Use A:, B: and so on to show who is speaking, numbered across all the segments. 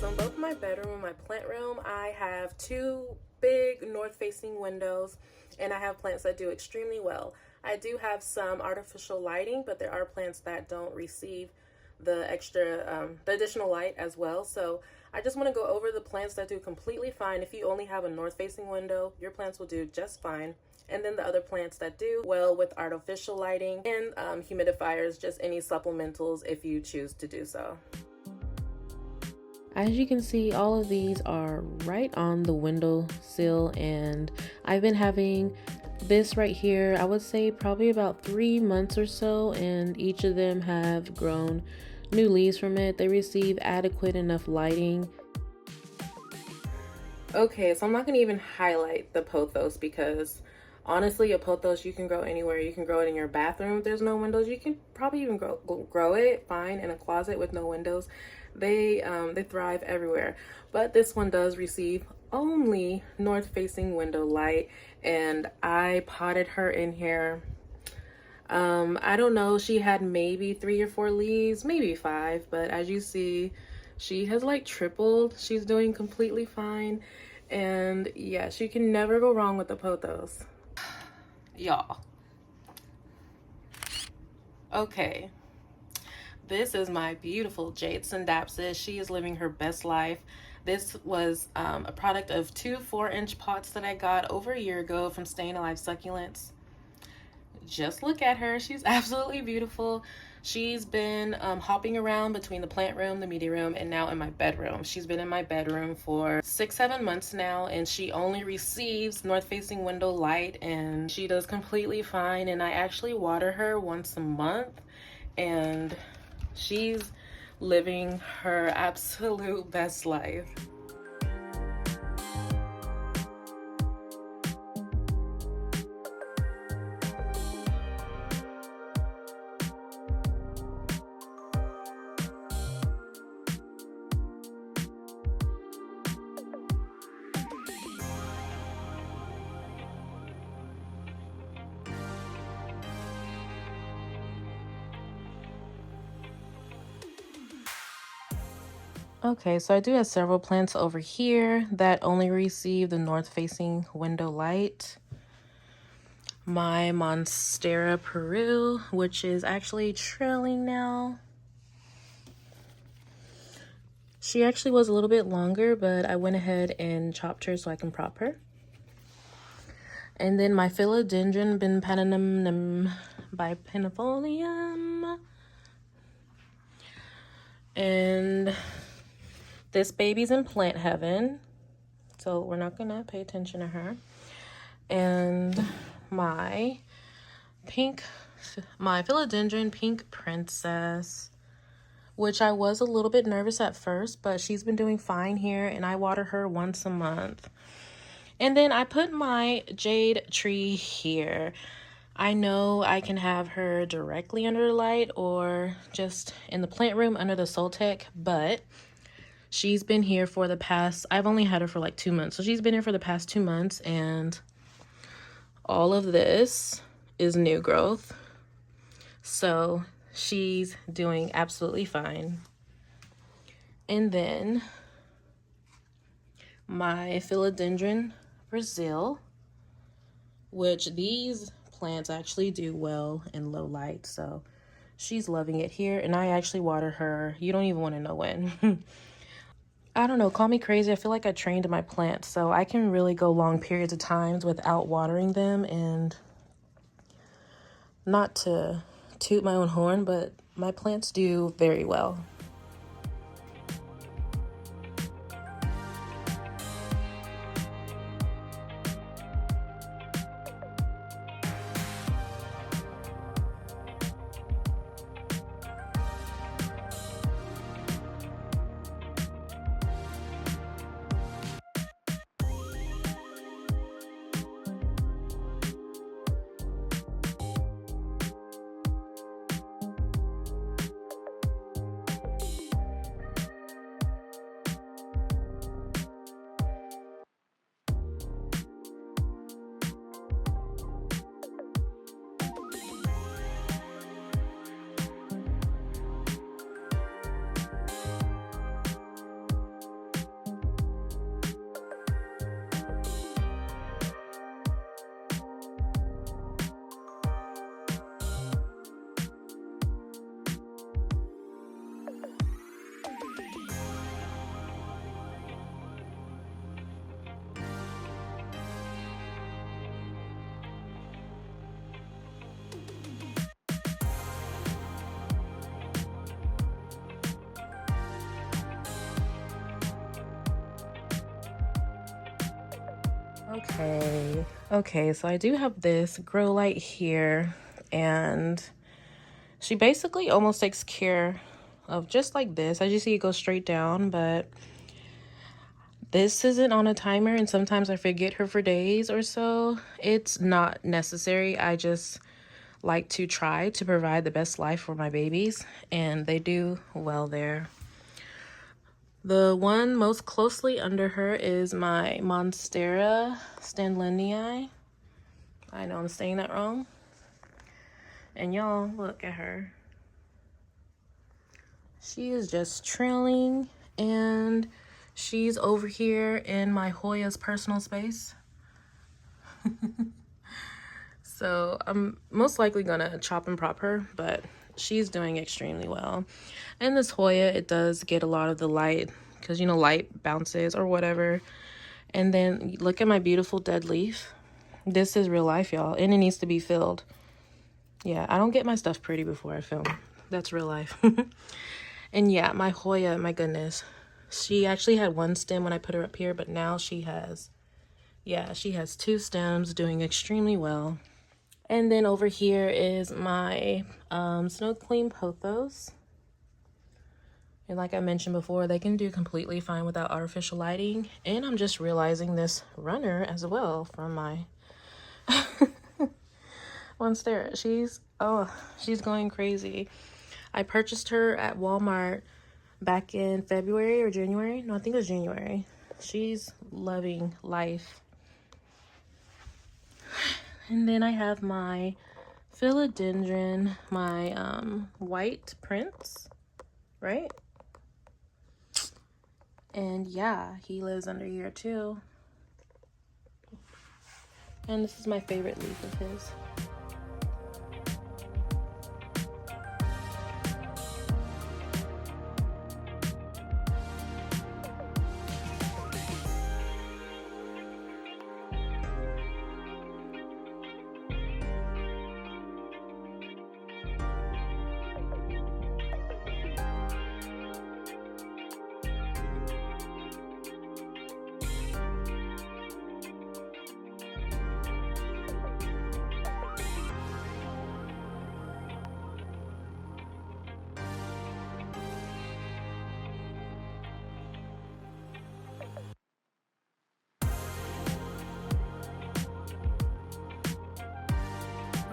A: So in both my bedroom and my plant room, I have two big north-facing windows, and I have plants that do extremely well. I do have some artificial lighting, but there are plants that don't receive the additional light as well. So I just want to go over the plants that do completely fine. If you only have a north-facing window, your plants will do just fine. And then the other plants that do well with artificial lighting and humidifiers, just any supplementals if you choose to do so.
B: As you can see, all of these are right on the windowsill, and I've been having this right here, I would say probably about 3 months or so, and each of them have grown new leaves from it. They receive adequate enough lighting.
A: Okay, so I'm not going to even highlight the pothos because honestly, a pothos you can grow anywhere. You can grow it in your bathroom if there's no windows. You can probably even grow it fine in a closet with no windows. They thrive everywhere. But this one does receive only north-facing window light, and I potted her in here. I don't know, she had maybe 3 or 4 leaves, maybe 5, but as you see, she has like tripled. She's doing completely fine, and yes, you can never go wrong with the pothos. Y'all. Okay. This is my beautiful Jade Syndapsis. She is living her best life. This was a product of 2 4-inch pots that I got over a year ago from Staying Alive Succulents. Just look at her. She's absolutely beautiful. She's been hopping around between the plant room, the media room, and now in my bedroom. She's been in my bedroom for 6-7 months now, and she only receives north-facing window light, and she does completely fine. And I actually water her once a month, and she's living her absolute best life.
B: Okay, so I do have several plants over here that only receive the north-facing window light. My Monstera Prairie, which is actually trailing now. She actually was a little bit longer, but I went ahead and chopped her so I can prop her. And then my Philodendron bipennifolium. And this baby's in plant heaven, so we're not gonna pay attention to her. And my Philodendron Pink Princess, which I was a little bit nervous at first, but she's been doing fine here, and I water her once a month. And then I put my Jade tree here. I know I can have her directly under the light or just in the plant room under the Soltec, but she's been here for the past, I've only had her for like 2 months. So she's been here for the past 2 months, and all of this is new growth. So she's doing absolutely fine. And then my Philodendron Brazil, which these plants actually do well in low light, so she's loving it here, and I actually water her, you don't even want to know when. I don't know, call me crazy, I feel like I trained my plants, so I can really go long periods of times without watering them. And not to toot my own horn, but my plants do very well. Okay, so I do have this grow light here, and she basically almost takes care of just like this. As you see, it goes straight down, but this isn't on a timer, and sometimes I forget her for days or so. It's not necessary. I just like to try to provide the best life for my babies, and they do well there. The one most closely under her is my Monstera standlenii. I know I'm saying that wrong. And y'all, look at her. She is just trailing, and she's over here in my Hoya's personal space. So I'm most likely gonna chop and prop her, but she's doing extremely well. And this Hoya, it does get a lot of the light because, you know, light bounces or whatever. And then look at my beautiful dead leaf. This is real life, y'all, and it needs to be filled. Yeah, I don't get my stuff pretty before I film. That's real life. And yeah, my Hoya, my goodness. She actually had one stem when I put her up here, but now she has, yeah, she has 2 stems doing extremely well. And then over here is my Snow Queen pothos. And like I mentioned before, they can do completely fine without artificial lighting. And I'm just realizing this runner as well from my Monstera. She's going crazy. I purchased her at Walmart back in February or January. No, I think it was January. She's loving life. And then I have my Philodendron, my white prince, right? And yeah, he lives under here too. And this is my favorite leaf of his.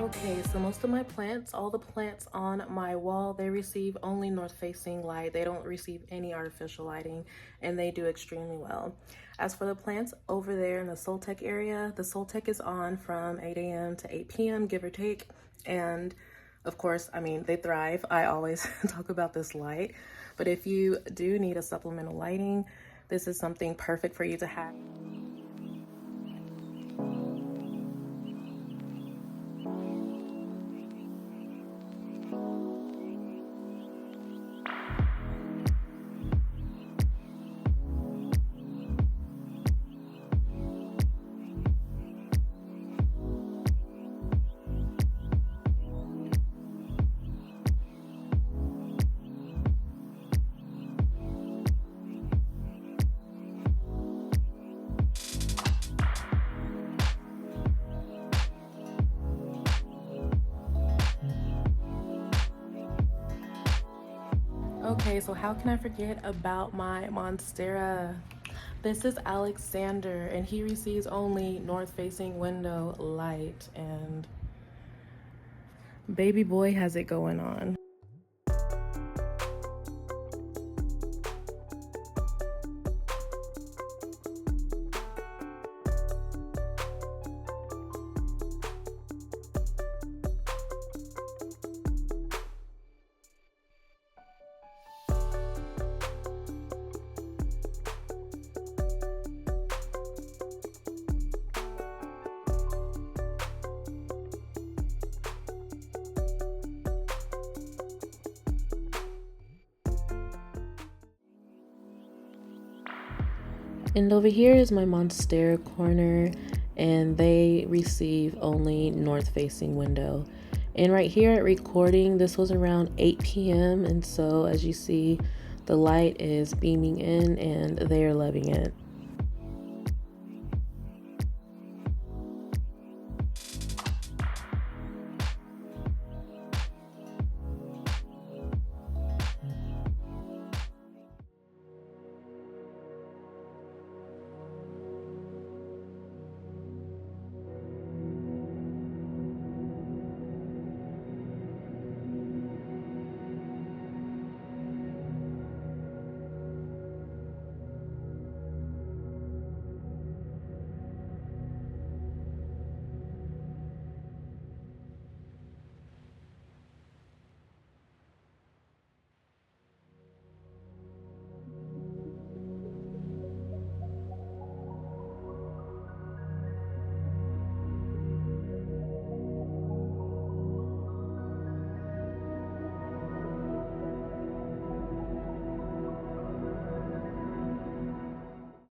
B: Okay, so most of my plants, all the plants on my wall, they receive only north-facing light. They don't receive any artificial lighting, and they do extremely well. As for the plants over there in the Soltec area, the Soltec is on from 8 a.m. to 8 p.m., give or take. And of course, I mean, they thrive. I always talk about this light. But if you do need a supplemental lighting, this is something perfect for you to have. Okay, so how can I forget about my Monstera? This is Alexander, and he receives only north-facing window light, and baby boy has it going on. And over here is my Monstera corner, and they receive only north-facing window. And right here at recording, this was around 8 p.m. and so as you see, the light is beaming in and they're loving it.